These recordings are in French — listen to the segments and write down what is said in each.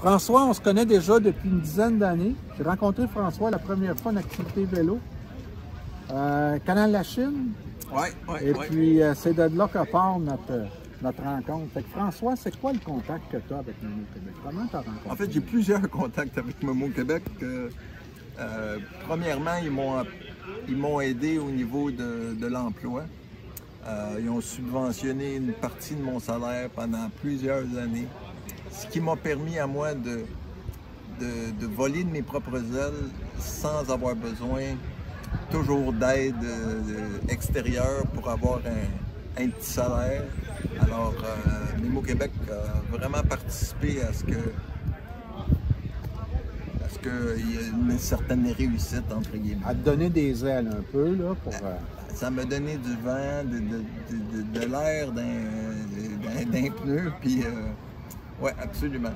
François, on se connaît déjà depuis une dizaine d'années. J'ai rencontré François la première fois en activité vélo. Canal de la Chine. Oui. Puis, c'est de là que part notre rencontre. Fait que François, c'est quoi le contact que tu as avec Momo Québec? Comment tu as rencontré? En fait, j'ai plusieurs contacts avec Momo Québec. Premièrement, ils m'ont aidé au niveau de l'emploi. Ils ont subventionné une partie de mon salaire pendant plusieurs années, ce qui m'a permis à moi de voler de mes propres ailes sans avoir besoin toujours d'aide extérieure pour avoir un petit salaire. Alors, Momo Québec a vraiment participé à ce qu'il y ait une certaine réussite, entre guillemets. À te donner des ailes un peu, là, pour... Ça m'a donné du vent, de l'air d'un pneu, puis oui, absolument.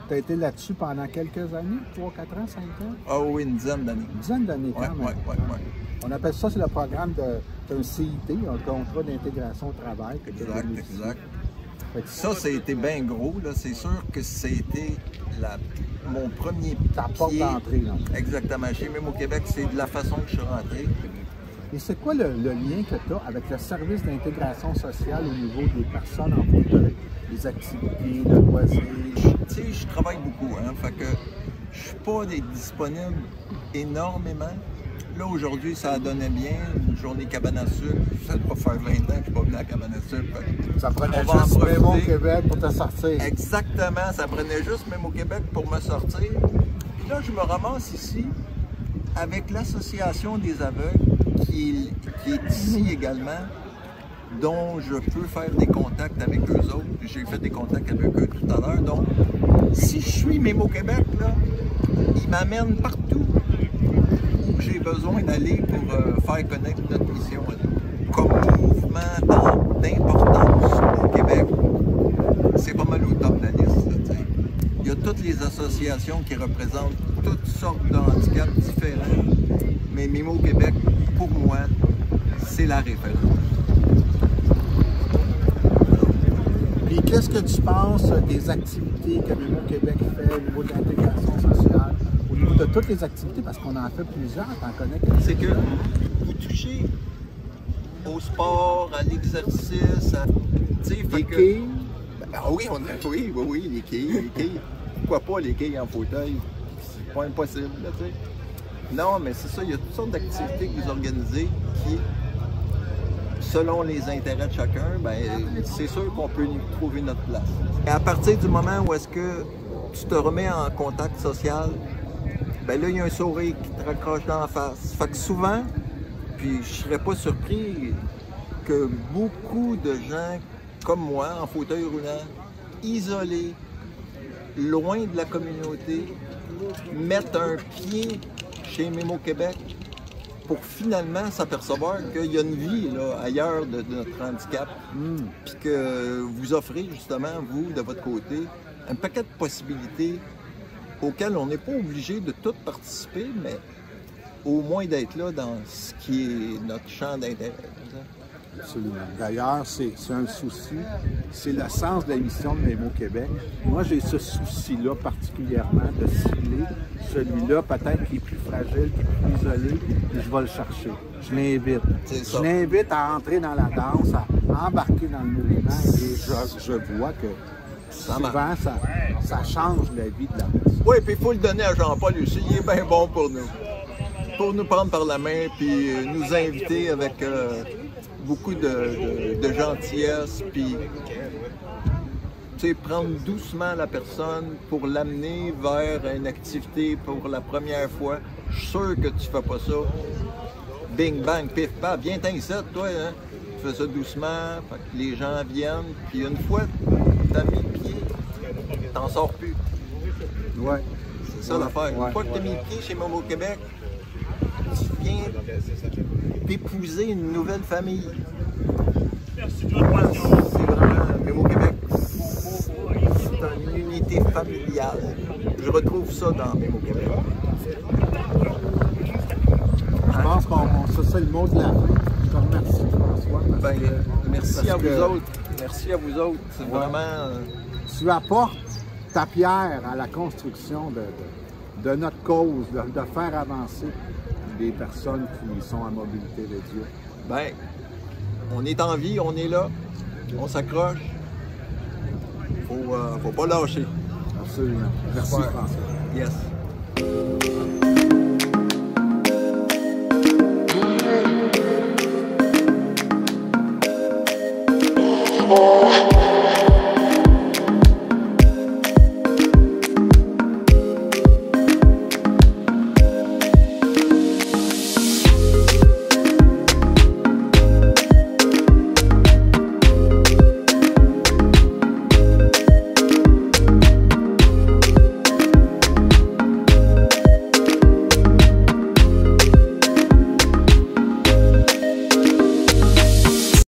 T'as été là-dessus pendant quelques années, 3, 4 ans, 5 ans? Ah oui, une dizaine d'années. Une dizaine d'années quand même. Oui. On appelle ça, c'est le programme d'un CIT, un contrat d'intégration au travail. Exact. Ça a été bien gros, là. C'est sûr que ça a été mon premier porte d'entrée, là. Exactement. Chez Momo Québec, c'est de la façon que je suis rentré. Et c'est quoi le lien que tu as avec le service d'intégration sociale au niveau des personnes en fauteuil, les activités, le loisir? Tu sais, je travaille beaucoup, hein, fait que je suis pas disponible énormément. Là, aujourd'hui, ça donnait bien, une journée cabane à sucre. Ça doit faire 20 ans que je suis pas venu à cabane à sucre. Ça prenait juste Momo Québec pour te sortir. Exactement, ça prenait juste Momo Québec pour me sortir. Puis là, je me ramasse ici avec l'Association des aveugles, qui est ici également, dont je peux faire des contacts avec eux autres. J'ai fait des contacts avec eux tout à l'heure. Donc, si je suis Momo Québec, là, ils m'amènent partout où j'ai besoin d'aller pour faire connaître notre mission. Comme mouvement d'importance au Québec, c'est pas mal au top de la liste. Là, il y a toutes les associations qui représentent toutes sortes de handicaps différents, mais Momo Québec, pour moi, c'est la référence. Puis qu'est-ce que tu penses des activités que Momo Québec fait au niveau de l'intégration sociale, au niveau de toutes les activités, parce qu'on en fait plusieurs, t'en connais quelques-unes? C'est que vous touchez au sport, à l'exercice, les quilles? Oui, les quilles. Pourquoi pas les quilles en fauteuil? C'est pas impossible, là, tu sais. Non, mais c'est ça, il y a toutes sortes d'activités que vous organisez qui, selon les intérêts de chacun, c'est sûr qu'on peut y trouver notre place. Et à partir du moment où est-ce que tu te remets en contact social, là, il y a un sourire qui te raccroche dans la face. Fait que souvent, puis je serais pas surpris que beaucoup de gens comme moi, en fauteuil roulant, isolés, loin de la communauté, mettent un pied chez Momo Québec pour finalement s'apercevoir qu'il y a une vie là, ailleurs de notre handicap, puis que vous offrez justement, vous, de votre côté, un paquet de possibilités auxquelles on n'est pas obligé de toutes participer, mais au moins d'être là dans ce qui est notre champ d'intérêt. Absolument. D'ailleurs, c'est un souci, c'est le sens de la mission de Momo Québec. Moi, j'ai ce souci-là particulièrement de cibler celui-là, peut-être qui est plus fragile, qui est plus isolé, et je vais le chercher. Je l'invite. Je l'invite à entrer dans la danse, à embarquer dans le mouvement, et je vois que souvent, ça change la vie de la personne. Oui, puis il faut le donner à Jean-Paul aussi, il est bien bon pour nous. Pour nous prendre par la main, puis nous inviter avec beaucoup de gentillesse, puis prendre doucement la personne pour l'amener vers une activité pour la première fois. Je suis sûr que tu fais pas ça. Bing, bang, pif, paf, viens t'en ici, toi, hein? Tu fais ça doucement, fait que les gens viennent, puis une fois que tu as mis le pied, t'en sors plus. Ouais. C'est ça l'affaire. Une fois que tu as mis le pied chez Momo Québec, tu viens d'épouser une nouvelle famille. C'est vraiment Momo Québec. C'est une unité familiale. Je retrouve ça dans Momo Québec. Je pense que c'est le mot de la fin. Je te remercie, François. Merci à vous autres. Merci à vous autres. C'est vraiment... Tu apportes ta pierre à la construction de notre cause, de faire avancer des personnes qui sont à mobilité réduite? Bien, on est en vie, on est là, on s'accroche. Faut pas lâcher. Absolument. Merci, Super. François. Yes. Oh.